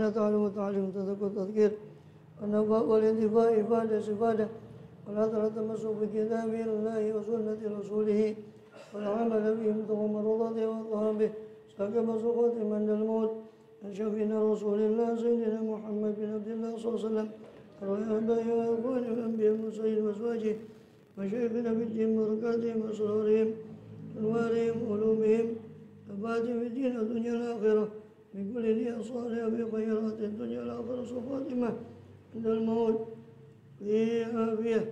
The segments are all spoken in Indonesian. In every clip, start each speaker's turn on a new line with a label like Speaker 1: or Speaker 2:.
Speaker 1: تعلم وتعلم تذكر تذكير والنفع والانتفاع إفادة استفادة والأثر التمسك بكتاب الله وسنة رسوله والعمل بهم ثم مرضاته والظهر به ساكب سقوط من الموت عن شفينا رسول الله سيدنا محمد بن عبد الله صلى الله عليه وسلم وآبائه وإخوانه والأنبياء المرسلين وأزواجه وشيخنا في الدين بركاتهم وسرورهم أنوارهم علومهم ثباتهم في الدين الدنيا والآخرة من كل نية صالحة بخيرات الدنيا والآخرة وخاتمة عند الموت في عافية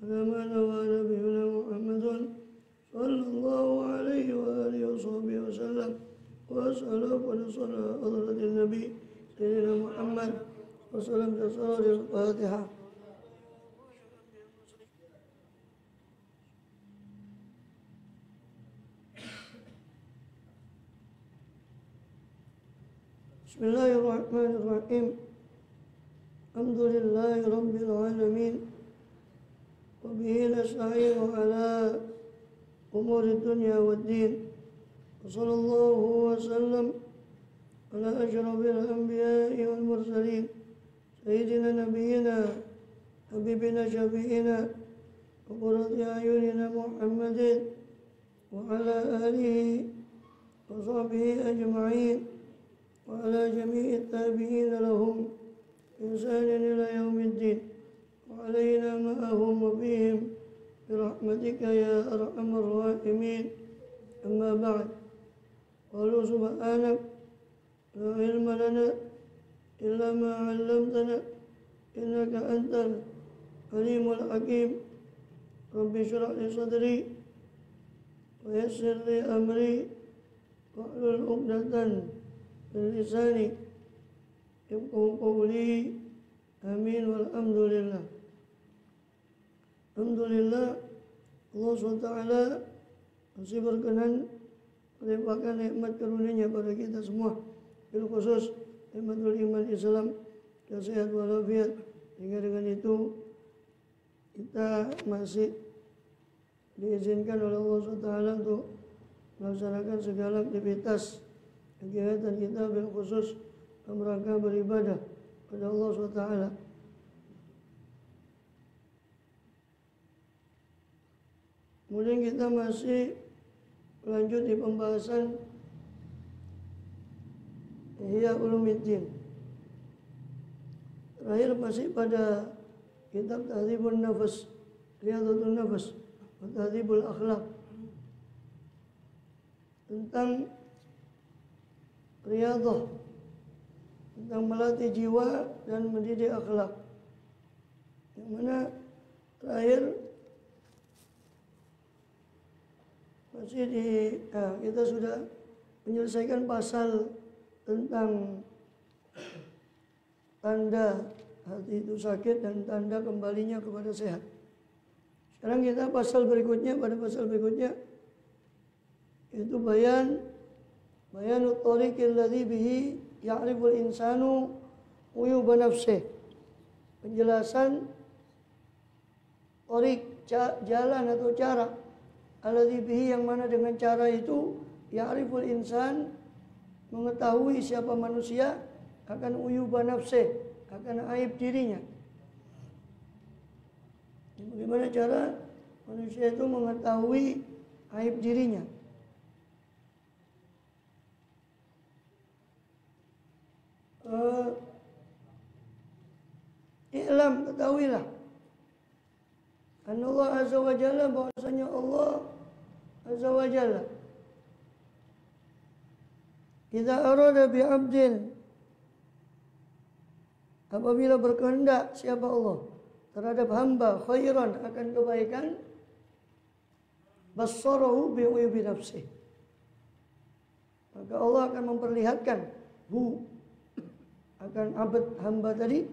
Speaker 1: على ما نوى نبينا محمد صلى الله عليه وآله وصحبه وسلم وأسأل ونصر حضرة النبي سيدنا محمد وسلم تسرار الفاتحة. بسم الله الرحمن الرحيم. الحمد لله رب العالمين وبه نستعين على أمور الدنيا والدين وصلى الله وسلم على أشرف الأنبياء والمرسلين سيدنا نبينا حبيبنا شفيعنا وقرة أعيننا محمد وعلى آله وصحبه أجمعين وعلى جميع التابعين لهم بإحسان إلى يوم الدين وعلينا معهم وفيهم برحمتك يا أرحم الراحمين. أما بعد قالوا سبحانك لا علم لنا إلا ما علمتنا إنك أنت العليم الحكيم. رب اشرح لي صدري ويسر لي أمري واحلل عقدة من لساني يفقهوا قولي آمين والحمد لله. Alhamdulillah Allah SWT masih berkenan melimpahkan nikmat karunia pada kita semua, bil khusus nikmatul iman Islam, kesehatan walafiat. Sehingga dengan itu kita masih diizinkan oleh Allah SWT untuk melaksanakan segala aktivitas kegiatan kita bil khusus dalam rangka beribadah pada Allah SWT. Kemudian kita masih lanjut di pembahasan Ihya Ulumuddin. Terakhir masih pada kitab Tahdzibun Nafas, Riyadhatun Nafas, Tahdzibul Akhlaq, tentang riyadhah, tentang melatih jiwa dan mendidik akhlak. Yang mana terakhir kita sudah menyelesaikan pasal tentang tanda hati itu sakit dan tanda kembalinya kepada sehat. Sekarang kita pasal berikutnya, itu bayanut tariqil ladzi bihi ya'riful insanu uyuba nafsih. Penjelasan tariq, jalan atau cara, alladzi bihi yang mana dengan cara itu ya'riful insan mengetahui siapa manusia akan uyuba nafsih, akan aib dirinya. Bagaimana cara manusia itu mengetahui aib dirinya? I'lam, ketahuilah Allah Azza wa Jalla, bahwasanya Allah Azza wa Jalla idza arada bi 'abdin, apabila berkehendak siapa Allah terhadap hamba khairan, akan kebaikan, bassarahu bi uyubi nafsih, maka Allah akan memperlihatkan akan abad hamba tadi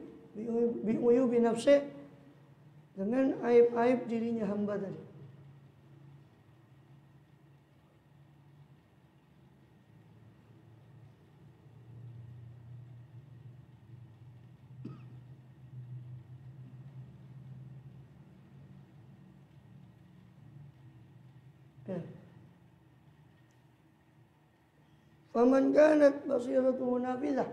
Speaker 1: bi uyubi nafsih, dengan aib-aib dirinya hamba tadi. Faman kanat basiratuhu nafidah,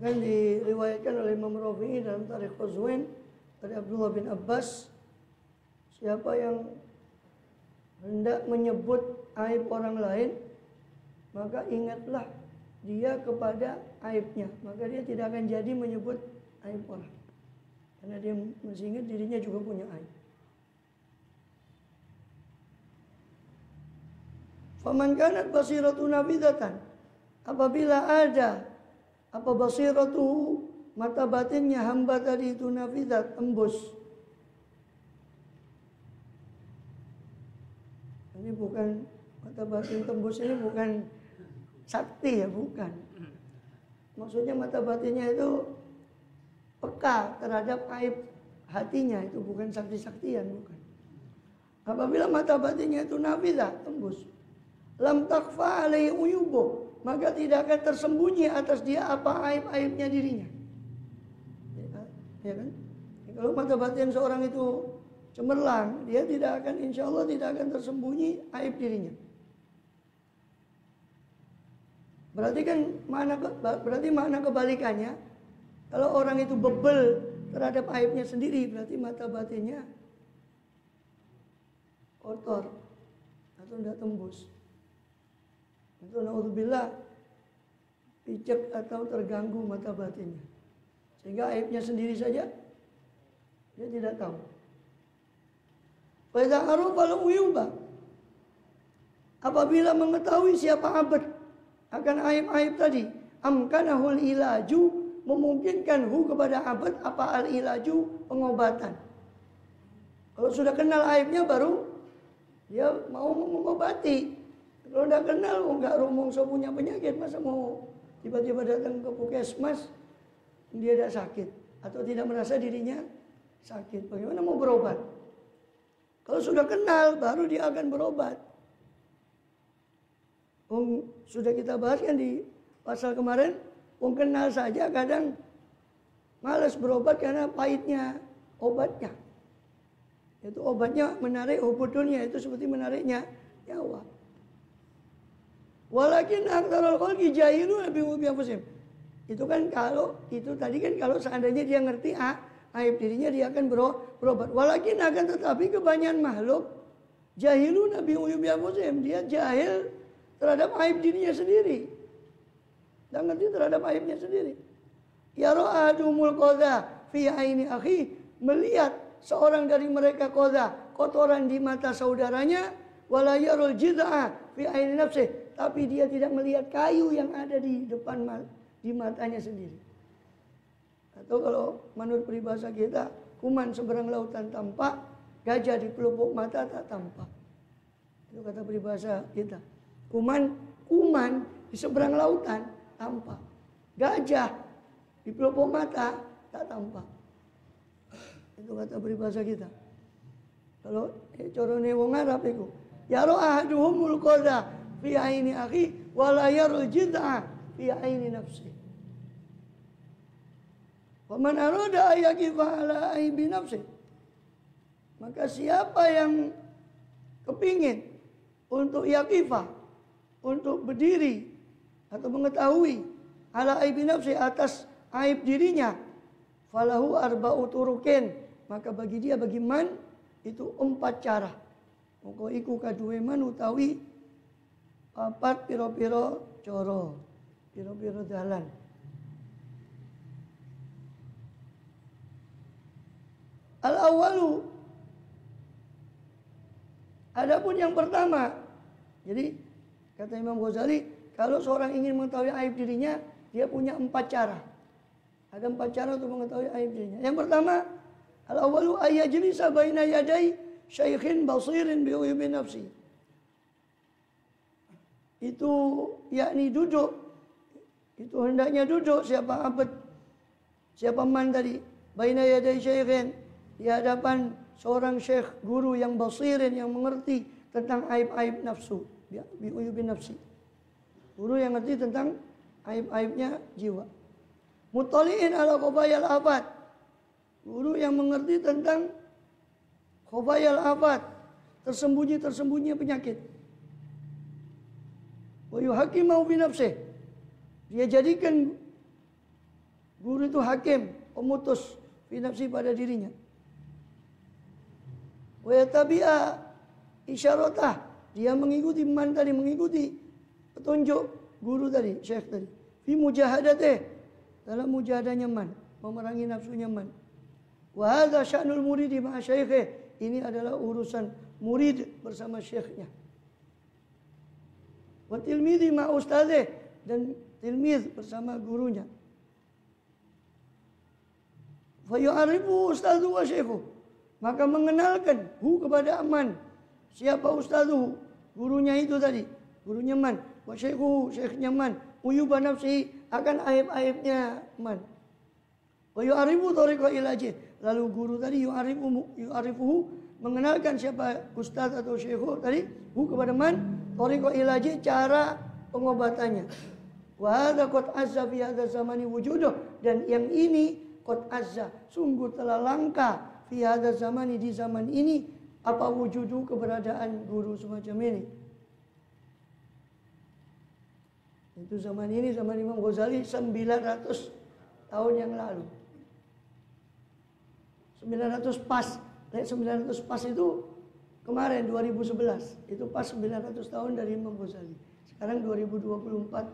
Speaker 1: Bahkan diriwayatkan oleh Imam Rafi'i dalam Tarikh Qazwin dari Abdullah bin Abbas, siapa yang hendak menyebut aib orang lain, maka ingatlah dia kepada aibnya, maka dia tidak akan jadi menyebut aib orang, karena dia masih ingat dirinya juga punya aib. Faman kanat basiratu nafidatan, apabila ada basiratu, mata batinnya hamba tadi itu nafidat, tembus. Ini bukan mata batin tembus, ini bukan sakti ya, bukan. Maksudnya mata batinnya itu peka terhadap aib hatinya, itu bukan sakti-saktian, bukan. Apabila mata batinnya itu nafidat, tembus, lam takfa alaihi uyubuh, maka tidak akan tersembunyi atas dia apa aib-aibnya dirinya. Ya kan? Kalau mata batin seorang itu cemerlang, dia tidak akan, insya Allah tidak akan tersembunyi aib dirinya. Berarti makna kebalikannya, kalau orang itu bebel terhadap aibnya sendiri, berarti mata batinnya kotor atau tidak tembus. Itu naudzubillah, picek atau terganggu mata batinnya, sehingga aibnya sendiri saja dia tidak tahu. Fa idza arafa al-uyuba, apabila mengetahui siapa abad akan aib-aib tadi, amkanahul ilaju, memungkinkan kepada abad apa al-ilaju, pengobatan. Kalau sudah kenal aibnya baru dia mau mengobati. Kalau tidak kenal, nggak rumongso punya penyakit, masa mau tiba-tiba datang ke puskesmas dia tidak sakit atau tidak merasa dirinya sakit, bagaimana mau berobat? Kalau sudah kenal, baru dia akan berobat. Sudah kita bahas kan di pasal kemarin, kenal saja kadang malas berobat karena pahitnya obatnya. Itu obatnya menarik hubudunnya, itu seperti menariknya nyawa. Walakin aktsarul khalqi jahilun bi anfusihim. Itu kan kalau itu tadi kan kalau seandainya dia ngerti aib dirinya, dia akan berobat. Walakin akan tetapi kebanyakan makhluk jahilun bi anfusihim, dia jahil terhadap aib dirinya sendiri. Dan ngerti terhadap aibnya sendiri. Ya ra'adumul qadha fi aini akhi, melihat seorang dari mereka qadha, kotoran di mata saudaranya, wala yarul jid'a fi aini nafsi, tapi dia tidak melihat kayu yang ada di depan di matanya sendiri. Atau kalau menurut peribahasa kita, kuman seberang lautan tampak, gajah di pelupuk mata tak tampak. Itu kata peribahasa kita. Kuman di seberang lautan tampak, gajah di pelupuk mata tak tampak. Itu kata peribahasa kita. Kalau corone wong Arab itu, ya ra'aduhumul qadha fi aini akhi wa la yarul jid'a fi aini nafsi. Wa man arada ayaqifa ala aibi nafsi, maka siapa yang kepingin untuk yaqifa, untuk berdiri atau mengetahui ala aibi nafsi, atas aib dirinya, falahu arba'u turukin, maka bagi dia, bagi man itu 4 cara. Moko iku kaduwe man utawi papat piro-piro coro, piro-piro dalan. Al-awwalu, adapun yang pertama, jadi kata Imam Ghazali, kalau seorang ingin mengetahui aib dirinya, dia punya 4 cara. Ada 4 cara untuk mengetahui aib dirinya. Yang pertama, al-awwalu ayyajlisa baina yaday syaikhin basirin bi uyubi nafsi. Itu yakni duduk. Itu hendaknya duduk siapa abad, siapa man tadi, baina yaday syaikhin, di hadapan seorang syekh guru yang basirin, yang mengerti tentang aib-aib nafsu, bi uyubi nafsi. Guru yang ngerti tentang aib-aibnya jiwa. Muttali'in ala khobayal afat, guru yang mengerti tentang khobayal afat, tersembunyi penyakit. Wa yuhaqqimu fi nafsihi, dia jadikan Guru itu hakim, pemutus fi nafsi pada dirinya. Wa yatabi'a isyaratah, dia mengikuti man tadi, mengikuti petunjuk guru tadi, syekh tadi. Fi mujahadatih, dalam mujahadahnya man, memerangi nafsunya man. Wa hadza sya'nul muridi ma'a syaikh, ini adalah urusan murid bersama syekhnya. Wa tilmidhi ma'a ustadzih, dan tilmidh bersama gurunya. Fa yu'arifu ustadzu wa syaikhu, maka mengenalkan kepada man, siapa ustadzu, gurunya itu tadi, gurunya man, wa syaikhu, syekhnya man, uyuba nafsi, akan aib-aibnya man. Wa yu'arifu tariqa ilajih, lalu guru tadi yu'arifuhu, mengenalkan siapa ustaz atau syekh tadi, kepada man, tariqa ilajih, cara pengobatannya. Wa hadza qad azza fi hadza zamani wujuduh, dan yang ini qad azza, sungguh telah langka fi hadza zamani, di zaman ini, apa wujudu, keberadaan guru semacam ini. Itu zaman ini, zaman Imam Ghazali 900 tahun yang lalu. 900 pas. 900 pas itu kemarin 2011. Itu pas 900 tahun dari Imam Ghazali. Sekarang 2024.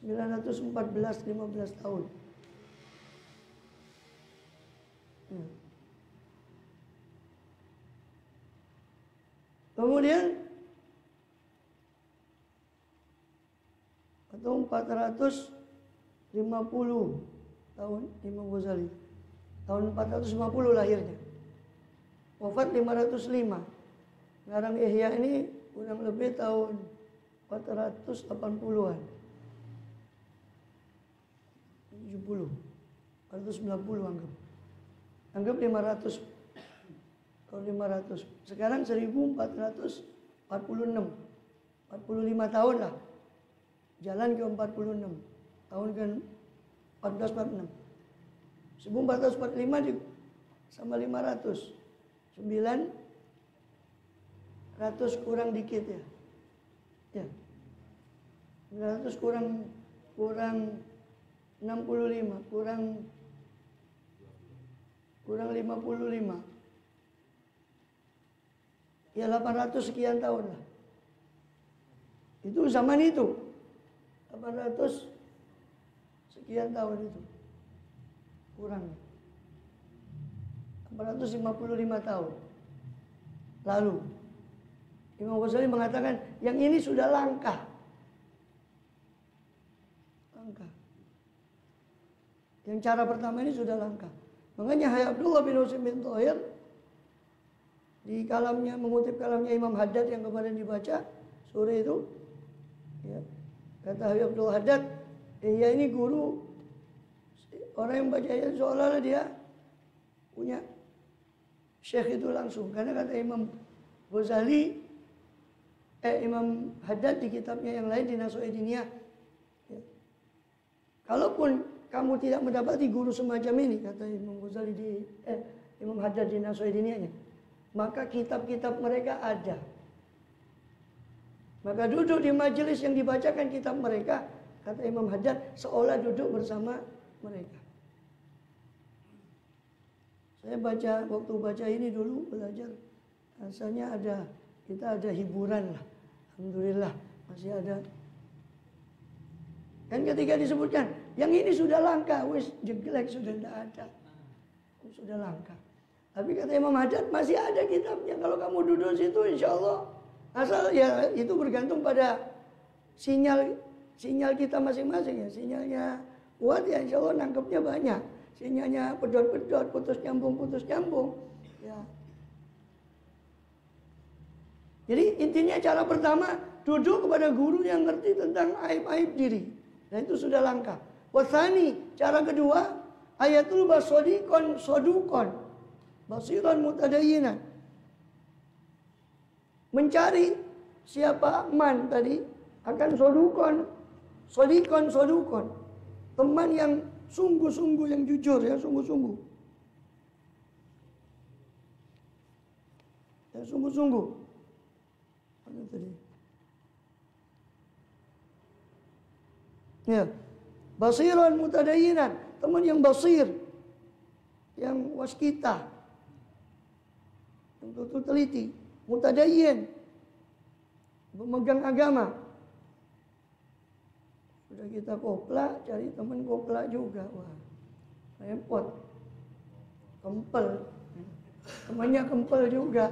Speaker 1: 914 15 tahun. Kemudian atau 450 tahun Imam Ghazali. Tahun 450 lahirnya. Wafat 505. Ngarang Ihya ini kurang lebih tahun 480-an. 70. 490 anggap. Anggap 500. Tahun 500. Sekarang 1446. 45 tahun lah. Jalan ke 46. Tahun ke 1446. 1445 sama 500. 900 kurang dikit ya. Ya. 900 kurang 65, kurang 55. Ya 800 sekian tahun lah. Itu zaman itu. 800 sekian tahun itu. Kurang 455 tahun lalu Imam Ghazali mengatakan yang ini sudah langka. Yang cara pertama ini sudah langka. Makanya Hayy Abdullah bin Husain bin Thahir di kalamnya, mengutip kalamnya Imam Haddad yang kemarin dibaca sore itu, ya, kata Hayy Abdullah Haddad, ya ini guru, orang yang bacanya seolah-olah dia punya syekh itu langsung. Karena kata Imam Ghazali, Imam Haddad di kitabnya yang lain di Nasu'idiniyah, ya, kalaupun kamu tidak mendapati guru semacam ini, kata Imam Ghazali di Imam Haddad di Nasu'idiniyahnya, maka kitab-kitab mereka ada. Maka duduk di majelis yang dibacakan kitab mereka, kata Imam Haddad, seolah duduk bersama mereka. Saya waktu baca ini dulu belajar, rasanya kita ada hiburan lah. Alhamdulillah masih ada. Kan ketika disebutkan, yang ini sudah langka, wis jelek sudah tidak ada. Sudah langka. Tapi kata Imam Haddad, masih ada kitabnya. Kalau kamu duduk situ insya Allah. Asal ya itu bergantung pada sinyal kita masing-masing ya. Sinyalnya kuat ya insya Allah nangkepnya banyak. Sinyalnya pedot-pedot, putus nyambung. Ya. Jadi intinya cara pertama, duduk kepada guru yang ngerti tentang aib-aib diri. Dan itu sudah langka. Wasani, cara kedua, ayatul basodikon sodukon. Basiran mutadayinan. Mencari siapa man tadi akan sodukon. Teman yang sungguh-sungguh, yang jujur ya, sungguh-sungguh. Yang sungguh-sungguh. Apa tadi? Ya. Basiran mutadayinan, teman yang basir, yang waskita, yang betul teliti, mutadayin, pemegang agama. Sudah kita kopla, cari teman kopla juga, wah repot, kempel, temannya kempel juga,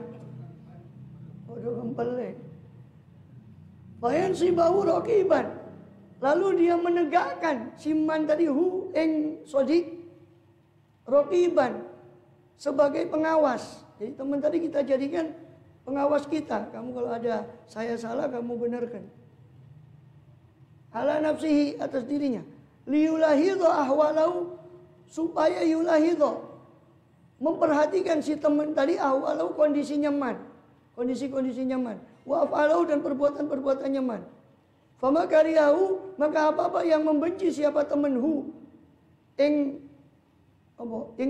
Speaker 1: udah kempel nih. Bayan si bahu rokiban. Lalu dia menegakkan siman tadi hu eng sodik rokiban sebagai pengawas. Jadi teman tadi kita jadikan pengawas kita. Kamu kalau ada saya salah kamu benarkan. Ala nafsihi atas dirinya. Liyulahidho ahwalau supaya yulahidho memperhatikan si teman tadi ahwalau kondisi nyaman. Kondisi-kondisi nyaman. Wa afalau dan perbuatan-perbuatan nyaman. Fama kariyahu, maka apa-apa yang membenci siapa temanhu ing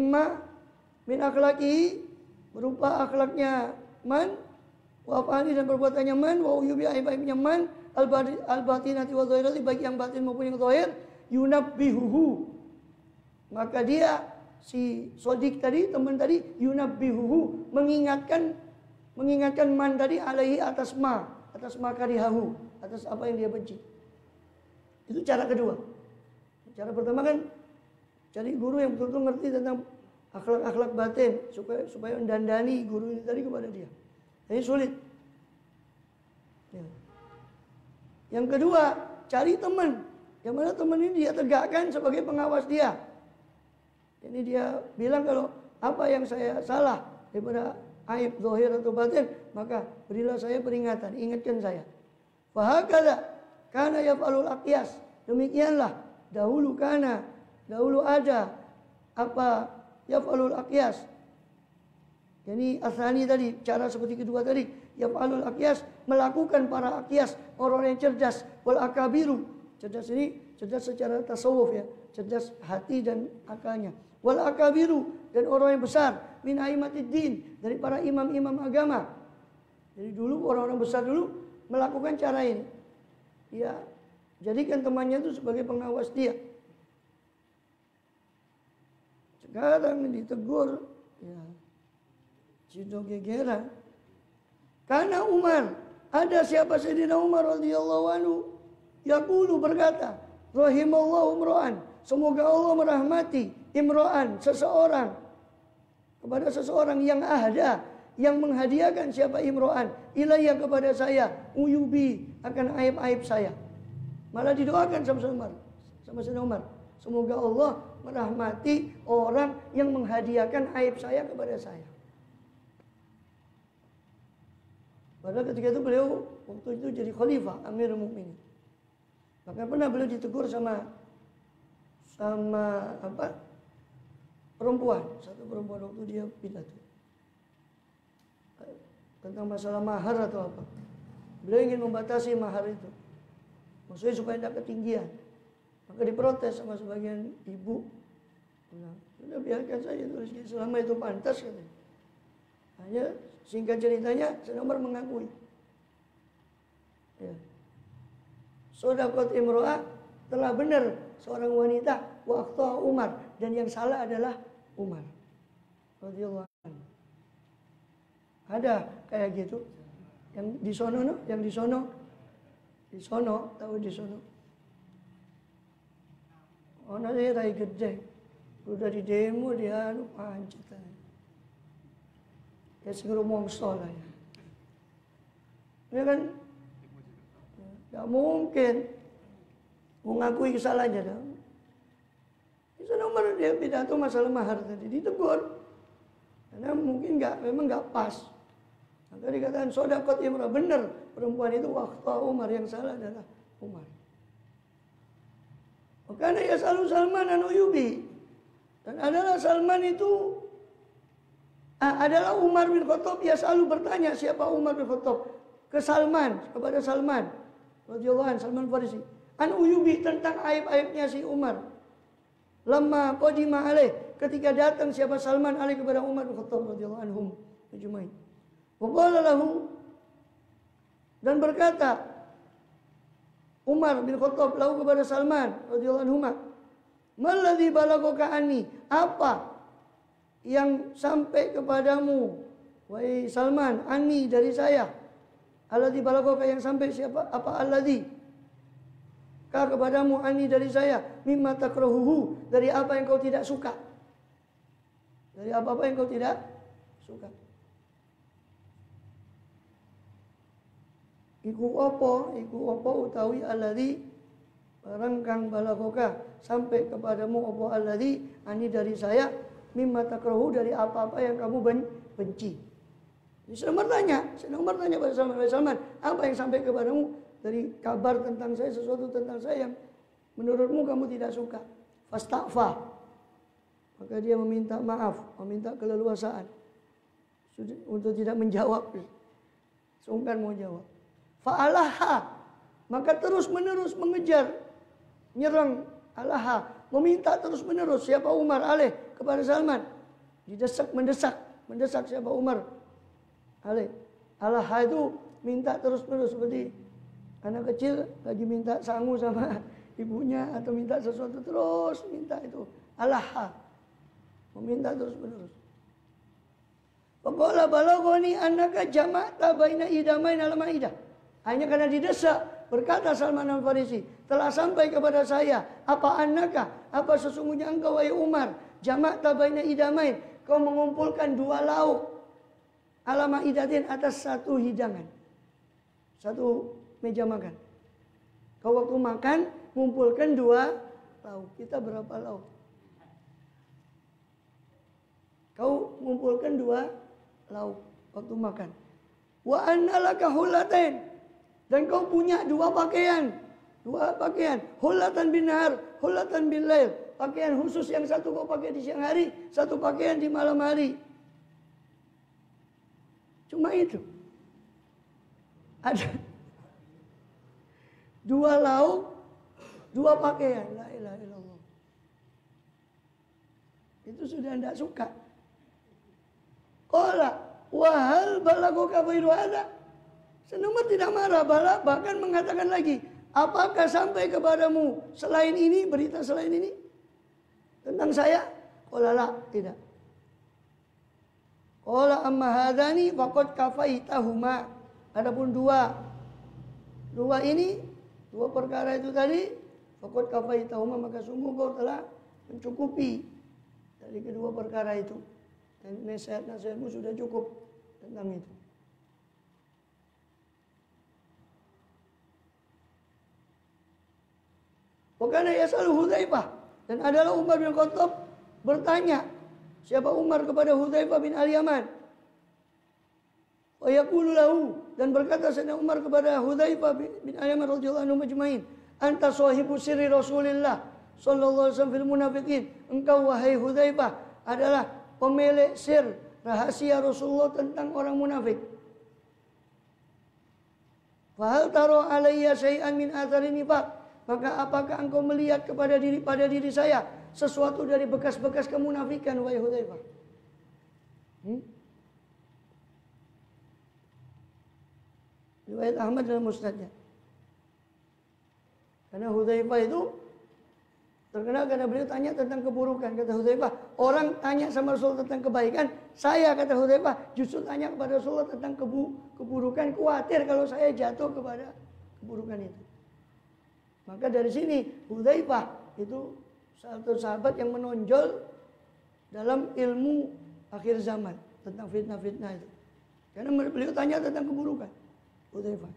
Speaker 1: ma min akhlaki berupa akhlaknya man wa afali dan perbuatannya man wa uyubi aib-aibnya man al batinati wa dhahirati bagi yang batin maupun yang zahir yunabbihuhu, maka dia si sodik tadi teman tadi yunabbihuhu mengingatkan man tadi alaihi atas ma karihahu, atas apa yang dia benci. Itu cara kedua. Cara pertama kan cari guru yang betul-betul ngerti tentang akhlak-akhlak batin supaya mendandani guru ini tadi kepada dia. Ini sulit. Ya. Yang kedua, cari teman. Yang mana teman ini dia tegakkan sebagai pengawas dia. Ini dia bilang kalau apa yang saya salah daripada aib zahir atau batin, maka berilah saya peringatan, ingatkan saya. Fahakala kana yaf'alul aqyas, demikianlah dahulu ada apa yaf'alul aqyas. Jadi asani tadi, cara seperti kedua tadi, yaf'alul aqyas, melakukan para aqyas, orang yang cerdas, wal akabiru. Cerdas ini cerdas secara tasawuf ya, cerdas hati dan akalnya. Wal akabiru, dan orang yang besar, min aimatiddin, dari para imam-imam agama. Jadi dulu orang-orang besar dulu melakukan cara ini. Dia jadikan temannya itu sebagai pengawas dia. Sekarang ditegur, ya Cido gegeran. Karena Umar, ada siapa Sayyidina Umar radhiyallahu anhu, yaqulu berkata, rahimallahu imra'an, semoga Allah merahmati imra'an, seseorang, kepada seseorang yang ahda, yang menghadiahkan siapa imra'an, ilayya kepada saya, uyubi, akan aib-aib saya. Malah didoakan sama Sayyidina Umar, semoga Allah merahmati orang yang menghadiahkan aib saya kepada saya. Padahal ketika itu beliau waktu itu jadi khalifah Amirul Mukminin. Maka pernah beliau ditegur sama apa? Perempuan, satu perempuan waktu dia pidato tentang masalah mahar atau apa. Beliau ingin membatasi mahar itu, maksudnya supaya tidak ketinggian. Maka diprotes sama sebagian ibu. Nah, sudah biarkan saja tulis selama itu pantas katanya. Hanya singkat ceritanya, Sayyidina Umar mengakui. Ya. Shadaqat imro'ah, telah benar seorang wanita, wa akhta Umar, dan yang salah adalah Umar radhiyallahu anhu. Ada kayak gitu. Yang di sono no, yang di sono, tahu di sono. Ono rai gede. Udah di demo dia pancet. Ya segera mongso lah ya. Ya kan? Tidak mungkin mengakui kesalahannya dah. Sayyidina Umar dia pidato masalah mahar tadi ditegur. Karena mungkin memang nggak pas. Maka dikatakan shadaqat imra'ah, benar perempuan itu waktu Umar, yang salah adalah Umar. Makanya ya selalu Salman an-Uyubi, dan adalah Salman itu adalah Umar bin Khattab. Ya selalu bertanya siapa Umar bin Khattab ke Salman, kepada Salman radhiyallahu anhu, Salman Farisi, an-Uyubi, tentang aib-aibnya si Umar. Lamma qadima alaih, ketika datang siapa Salman alaih kepada Umar bin Khattab radhiyallahu anhum ajmain. Wa qala lahu, dan berkata Umar bin Khattab lahu kepada Salman radhiyallahu anhu, Maladzi balaghoka anni, apa yang sampai kepadamu wahai Salman, anni dari saya. Alladzi balaghoka yang sampai siapa? Apa alladzi ka kepadamu anni dari saya, mimma takrahuhu, dari apa yang kau tidak suka. Dari apa-apa yang kau tidak suka. Iku opo utawi alladzi barang kang balaghoka sampai kepadamu opo alladzi ani dari saya, mimma takrahu, dari apa-apa yang kamu benci. Sedang bertanya pada Salman, apa yang sampai kepadamu dari kabar tentang saya, sesuatu tentang saya yang menurutmu kamu tidak suka. Fastaghfar, maka dia meminta maaf, meminta keleluasaan untuk tidak menjawab, sungkan mau jawab. Fa'alaha, maka terus menerus mengejar, nyerang alaha, meminta terus menerus. Siapa Umar alaih kepada Salman, didesak, mendesak siapa Umar alaih. Alaha itu minta terus menerus, seperti anak kecil lagi minta sangu sama ibunya atau minta sesuatu terus minta, itu alaha, meminta terus menerus. Faqala balaghani annaka jama'ta baina idamain al-maidah. Hanya karena didesak, berkata Salman Al-Farisi, telah sampai kepada saya, apa annaka, apa sesungguhnya engkau wahai Umar, jama'ta baina idamain, kau mengumpulkan dua lauk, ala maidatin, atas satu hidangan, satu meja makan. Kau waktu makan mengumpulkan dua lauk. Kita berapa lauk? Kau mengumpulkan dua lauk waktu makan. Wa anna laka hullatain, dan kau punya dua pakaian, hullatan bin nahar, hullatan bil lail, pakaian khusus yang satu kau pakai di siang hari, satu pakaian di malam hari. Cuma itu. Ada dua lauk, dua pakaian. La ilaha illallah. Itu sudah tidak suka. Qala wa hal balaghoka ghairu hadza. Umar tidak marah, bahkan mengatakan lagi, apakah sampai kepadamu selain ini, berita selain ini tentang saya? Qala la, tidak. Qala amma hadani faqad kafaitahuma. Adapun dua ini, dua perkara itu tadi, faqad kafaitahuma, maka sungguh kau telah mencukupi dari kedua perkara itu. Dan nasihat-nasihatmu sudah cukup tentang itu. Wakana yasalu Hudzaifah, dan adalah Umar bin Khattab bertanya, siapa Umar kepada Hudzaifah bin Al-Yaman. Wa yaqulu lahu, dan berkata Sayyidina Umar kepada Hudzaifah bin Al-Yaman radhiyallahu anhu majma'in, anta sahibu sirri Rasulillah sallallahu alaihi wasallam fil munafiqin. Engkau wahai Hudzaifah adalah pemilik sir rahasia Rasulullah tentang orang munafik. Fa hal tara alayya syai'an min athari nifaq, maka apakah engkau melihat pada diri saya sesuatu dari bekas-bekas kemunafikan wahai Hudzaifah? Riwayat Ahmad dalam musnadnya. Karena Hudzaifah itu terkenal karena beliau tanya tentang keburukan. Kata Hudzaifah, orang tanya sama Rasul tentang kebaikan, saya, kata Hudzaifah, justru tanya kepada Rasulullah tentang keburukan, khawatir kalau saya jatuh kepada keburukan itu. Maka dari sini Hudzaifah itu satu sahabat yang menonjol dalam ilmu akhir zaman tentang fitnah-fitnah itu. Karena beliau tanya tentang keburukan, Hudzaifah.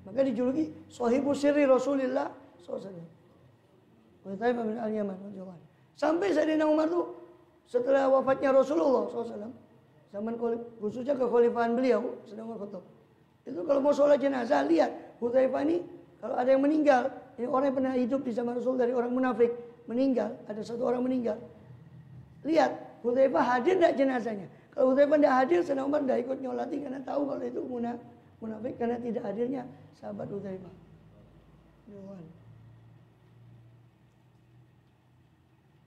Speaker 1: Maka dijuluki sahibu sirri Rasulillah SAW. Hudzaifah bin Al-Yaman. Sampai Sayyidina Umar itu setelah wafatnya Rasulullah SAW, zaman khususnya kekhalifahan beliau, sedang Khattab. Itu kalau mau sholat jenazah, lihat Hudzaifah ini, kalau ada yang meninggal, ini orang yang pernah hidup di zaman Rasul dari orang munafik, meninggal, ada satu orang meninggal. Lihat, Hudzaifah hadir tidak jenazahnya. Kalau Hudzaifah tidak hadir, Sayyidina Umar tidak ikut nyolati karena tahu kalau itu munafik, karena tidak hadirnya sahabat Hudzaifah.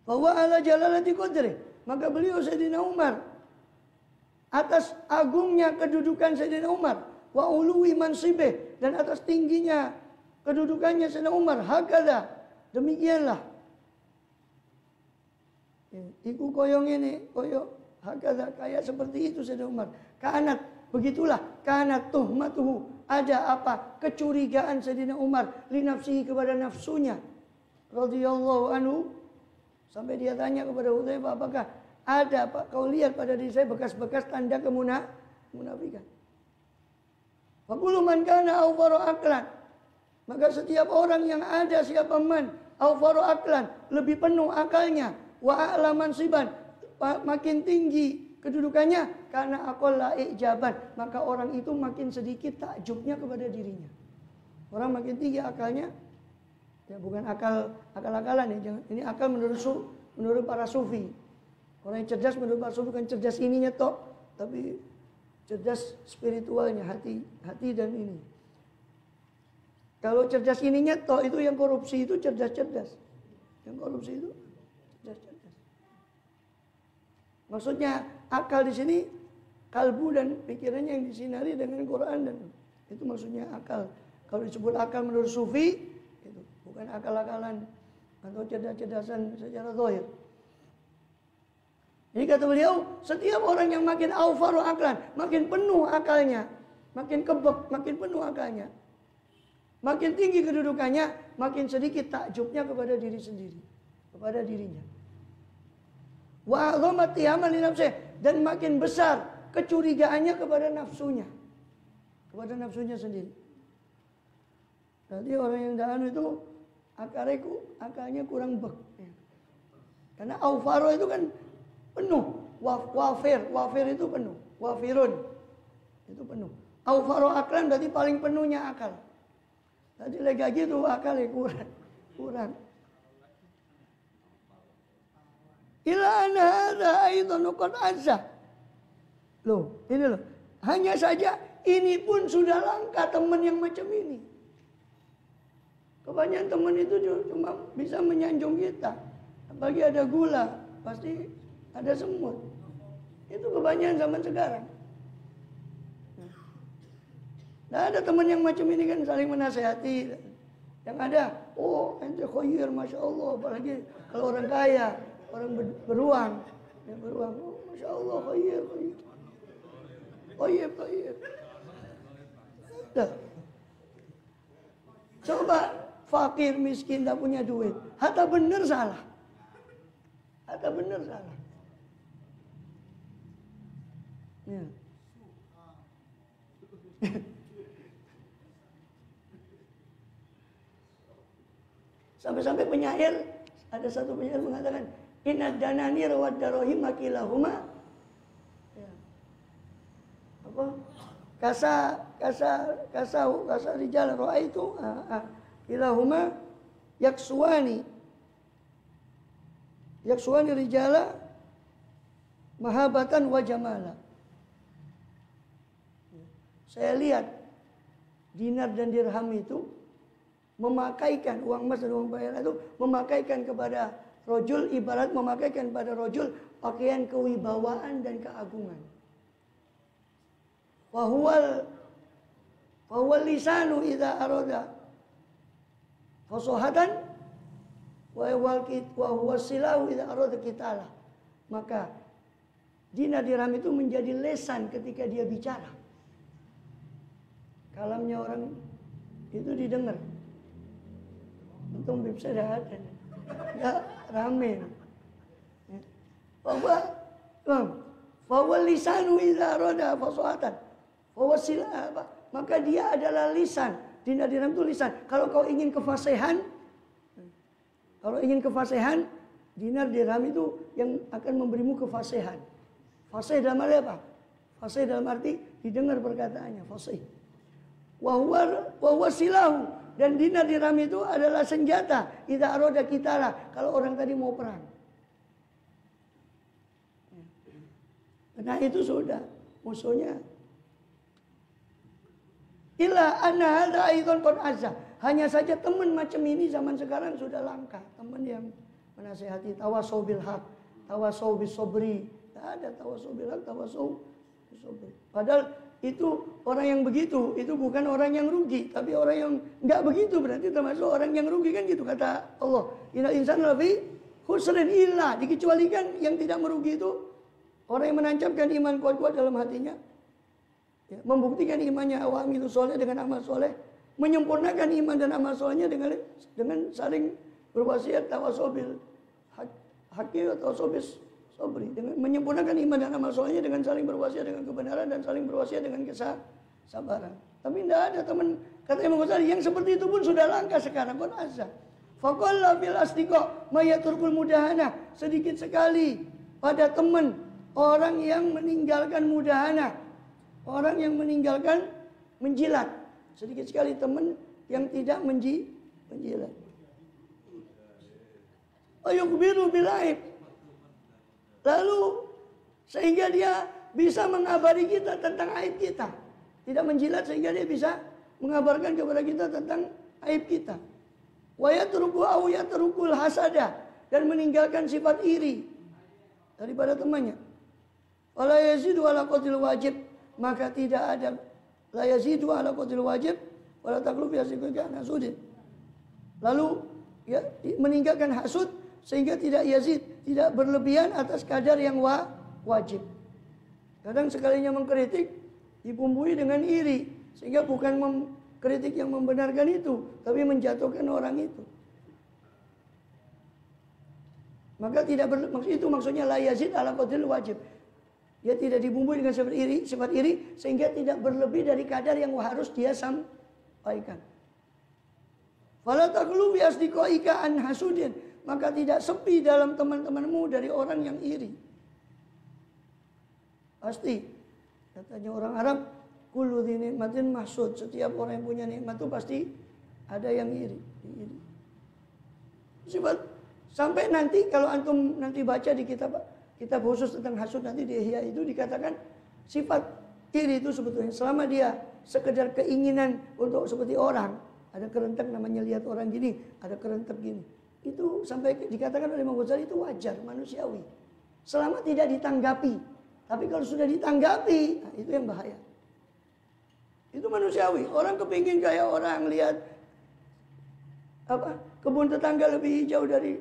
Speaker 1: Bahwa ala jalalati qadri, maka beliau Sayyidina Umar atas agungnya kedudukan Sayyidina Umar, wa uluwi mansibih, dan atas tingginya kedudukannya Sayyidina Umar, hakada, demikianlah Iku koyong ini, koyong hakada, kayak seperti itu Sayyidina Umar. Kanat, begitulah. Kanat tuhmatuhu, ada apa? Kecurigaan Sayyidina Umar li nafsihi, kepada nafsunya. Radhiyallahu anhu. Sampai dia tanya kepada Hudzaifah, apakah ada Pak, kau lihat pada diri saya bekas-bekas tanda kemunafikan. Faqulu man kana awfaru aklan. Maka setiap orang yang ada siapa man awfaru aklan, lebih penuh akalnya, wa a'laman siban, makin tinggi kedudukannya, karena aqalla ijaban, maka orang itu makin sedikit takjubnya kepada dirinya. Orang makin tinggi akalnya, ya bukan akal-akalan ya, jangan, ini akal menurut para sufi. Orang yang cerdas menurut para sufi kan cerdas ininya tok, tapi cerdas spiritualnya, hati dan ini. Kalau cerdas ininya tok, itu yang korupsi itu cerdas-cerdas. Yang korupsi itu cerdas-cerdas. Maksudnya akal di sini kalbu dan pikirannya yang disinari dengan Quran, dan itu maksudnya akal. Kalau disebut akal menurut sufi, itu bukan akal-akalan atau cerdas-cerdasan secara zahir. Jadi kata beliau, setiap orang yang makin awfaru aklan, makin penuh akalnya, makin kebek, makin penuh akalnya, makin tinggi kedudukannya, makin sedikit takjubnya kepada diri sendiri, kepada dirinya. Wa a'dhamati amali nafsih, dan makin besar kecurigaannya kepada nafsunya, kepada nafsunya sendiri. Jadi orang yang dahanu itu akalnya kurang bek. Karena awfaru itu kan penuh, wafir itu penuh, wafirun itu penuh. Awfaru aklan berarti paling penuhnya akal. Tadi lagi itu akalnya kurang. Ila anna hadza aidan qad azza. Loh, ini loh. Hanya saja ini pun sudah langka teman yang macam ini. Kebanyakan teman itu cuma bisa menyanjung kita. Apalagi ada gula, pasti ada semut. Itu kebanyakan zaman sekarang. Nah, ada teman yang macam ini kan saling menasehati. Yang ada, oh ente khoyir, Masya Allah. Apalagi kalau orang kaya, orang beruang. Ya, beruang, oh, Masya Allah khoyir. Khoyir. Nah, coba fakir, miskin, tak punya duit. Hatta benar salah. Ya. Sampai-sampai penyair, ada satu penyair mengatakan, inad danani rawad darohim makilahuma. Ya. Apa? Kasa rijal roa itu kilahuma yaksuani rijala mahabatan wa jamala. Saya lihat dinar dan dirham itu memakaikan uang emas dan uang perak itu memakaikan kepada rojul, ibarat memakaikan kepada rojul pakaian kewibawaan dan keagungan. Fahuwal lisanu idza arada fasohatan wa huwa silahu idza arada qitalah. Maka dinar dirham itu menjadi lesan ketika dia bicara. Kalamnya orang itu didengar. Untung bibsa dah ada. Ya rame. Bahwa lisanu idza arada fasohatan. Bahwa silah, maka dia adalah lisan. Dinar dirham itu lisan. Kalau kau ingin kefasihan, dinar dirham itu yang akan memberimu kefasihan. Fasih dalam arti apa? Fasih dalam arti didengar perkataannya, fasih. Wa huwa silahu, dan dinar dirham itu adalah senjata. Idza arada qitala, kalau orang tadi mau perang. Nah itu sudah musuhnya. Illa anna hadza aidan qad azza. Hanya saja teman macam ini zaman sekarang sudah langka. Teman yang menasihati tawasau bil haq, tawasau bis sabri. Tidak ada tawasau bil haq, tawasau bis sabri. Padahal itu orang yang begitu, itu bukan orang yang rugi, tapi orang yang enggak begitu berarti termasuk orang yang rugi kan gitu kata Allah. Innal insana lafi khusrin illa, dikecualikan yang tidak merugi itu orang yang menancapkan iman kuat-kuat dalam hatinya, ya, membuktikan imannya wa amilu soleh dengan amal soleh, menyempurnakan iman dan amal solehnya dengan saling berwasiat tawasobil haqqi atau sobri, dengan menyempurnakan iman dan amal solehnya dengan saling berwasiat dengan kebenaran dan saling berwasiat dengan kesabaran. Tapi tidak ada teman, kata Imam Ghazali, yang seperti itu pun sudah langka sekarang. Kon azza faqalla bil asdiqa mayaturkul mudahana, sedikit sekali pada teman orang yang meninggalkan mudahana, orang yang meninggalkan menjilat. Sedikit sekali teman yang tidak menjilat. Ayukbiru bil aib, lalu sehingga dia bisa mengabari kita tentang aib kita. Tidak menjilat sehingga dia bisa mengabarkan kepada kita tentang aib kita. Wa yatruku aw yatrukul hasada, dan meninggalkan sifat iri daripada temannya. Wala yazidu ala qatil wajib, maka tidak ada la yazidu ala qatil wajib wala taqlub yasiqaka nasudin. Lalu ya, meninggalkan hasud sehingga tidak yazid, tidak berlebihan atas kadar yang wajib. Kadang sekalinya mengkritik dibumbui dengan iri, sehingga bukan mengkritik yang membenarkan itu, tapi menjatuhkan orang itu. Maka tidak itu maksudnya la yazid ala qadril wajib. Dia tidak dibumbui dengan sifat iri sehingga tidak berlebih dari kadar yang harus dia sampaikan. Fala taqlu bi asdiqaika an hasudin, maka tidak sepi dalam teman-temanmu dari orang yang iri. Pasti katanya orang Arab, kullu dzi nikmatin mahsud, setiap orang yang punya nikmat itu pasti ada yang iri. Sifat sampai nanti kalau antum nanti baca di kitab khusus tentang hasud nanti di Ihya itu dikatakan sifat iri itu sebetulnya selama dia sekedar keinginan untuk seperti orang, ada kerentek namanya lihat orang gini, ada kerentek gini. Itu sampai dikatakan oleh Imam Ghazali itu wajar, manusiawi. Selama tidak ditanggapi. Tapi kalau sudah ditanggapi, nah itu yang bahaya. Itu manusiawi. Orang kepingin kayak orang lihat kebun tetangga lebih hijau dari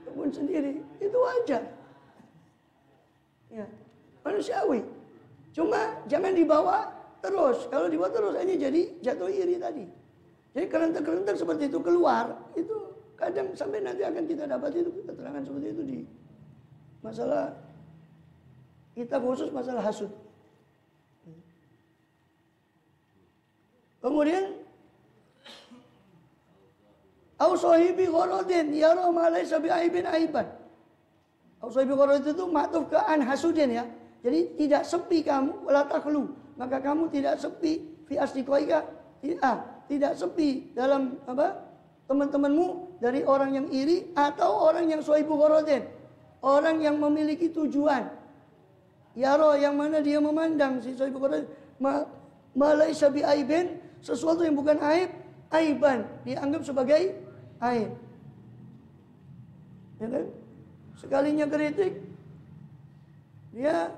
Speaker 1: kebun sendiri. Itu wajar. Ya, manusiawi. Cuma jangan dibawa terus. Kalau dibawa terus ini jadi jatuh iri tadi. Jadi kerentek-kerentek seperti itu keluar, itu kadang sampai nanti akan kita dapat itu keterangan seperti itu di masalah kitab khusus masalah hasud. Kemudian au sahibi gharadin yara ma laysa bi aibin aiban. Au sahibi gharadin itu maktuf ke an hasudin ya. Jadi tidak sepi kamu wala takhlu, maka kamu tidak sepi fi asdiqaika, tidak sepi dalam teman-temanmu dari orang yang iri atau orang yang sahibu gharadin. Orang yang memiliki tujuan. Yaro yang mana dia memandang si sahibu gharadin malaysa bi aibin, sesuatu yang bukan aib, aiban, dianggap sebagai aib. Ya kan? Sekalinya kritik, dia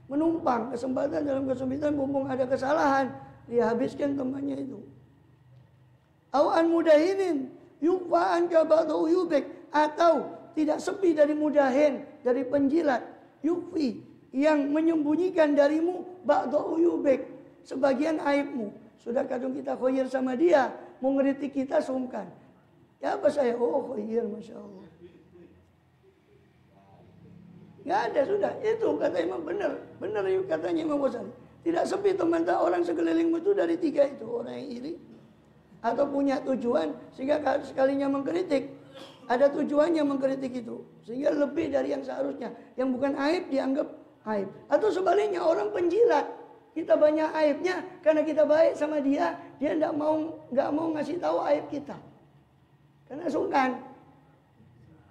Speaker 1: menumpang kesempatan dalam kesempitan, mumpung ada kesalahan, dia habiskan temannya itu. Awan mudahinin yukfa'an kabadu yubek, atau tidak sepi dari mudahin, dari penjilat, yukfi, yang menyembunyikan darimu ba'du yubek, sebagian aibmu. Sudah kadang kita khoyir sama dia, mau ngeritik kita sungkan. Ya apa saya? Oh khoyir, Masya Allah. Nggak ada sudah. Itu kata Imam benar katanya Imam Ghazali. Tidak sepi teman orang sekelilingmu itu dari tiga itu. Orang yang iri atau punya tujuan sehingga sekalinya mengkritik ada tujuannya mengkritik itu sehingga lebih dari yang seharusnya. Yang bukan aib dianggap aib. Atau sebaliknya orang penjilat, kita banyak aibnya karena kita baik sama dia, dia nggak mau ngasih tahu aib kita karena sungkan.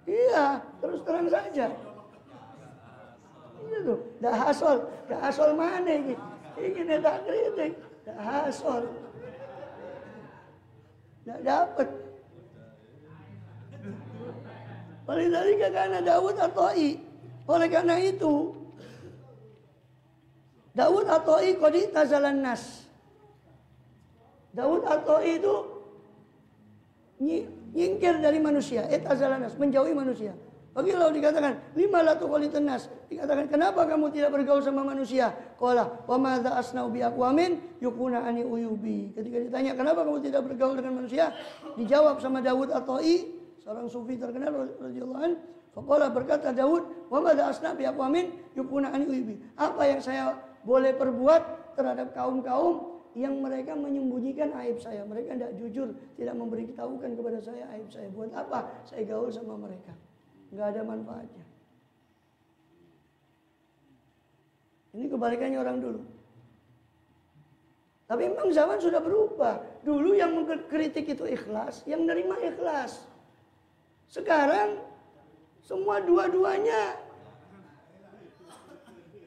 Speaker 1: Iya, terus terang saja. Itu dah hasol mana ini? Ini tak kritik, dah hasol. Tidak dapat. Oleh dari karena Daud At-Ta'i. Oleh karena itu Daud At-Ta'i qadi tazalan nas. Daud At-Ta'i itu Nyingkir dari manusia, etazalanas, menjauhi manusia. Bagi Allah dikatakan, lima la tuqalitan nas. Dikatakan, kenapa kamu tidak bergaul sama manusia? Qala, wa madza asna'u bi aqwamin yukuna ani uyubi. Ketika ditanya, kenapa kamu tidak bergaul dengan manusia? Dijawab sama Daud At-Tai, seorang sufi terkenal radhiyallahu anhu. Faqala, berkata Daud, wa madza asna'u bi aqwamin yukuna ani uyubi. Apa yang saya boleh perbuat terhadap kaum-kaum yang mereka menyembunyikan aib saya. Mereka tidak jujur, tidak memberitahukan kepada saya aib saya. Buat apa saya gaul sama mereka? Nggak ada manfaatnya. Ini kebalikannya orang dulu. Tapi memang zaman sudah berubah. Dulu yang mengkritik itu ikhlas, yang menerima ikhlas. Sekarang semua dua-duanya.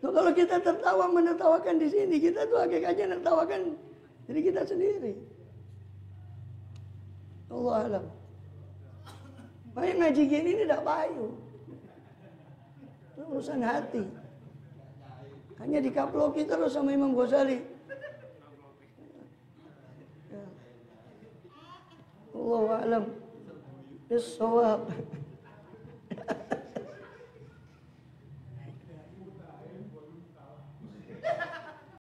Speaker 1: Nah, kalau kita tertawa menertawakan di sini, kita tuh hakikatnya menertawakan diri kita sendiri. Allah alam. Makanya ngaji gini ini tidak payu. Itu urusan hati. Hanya dikaploki terus sama Imam Ghazali. Allah alam. Bis-shawab.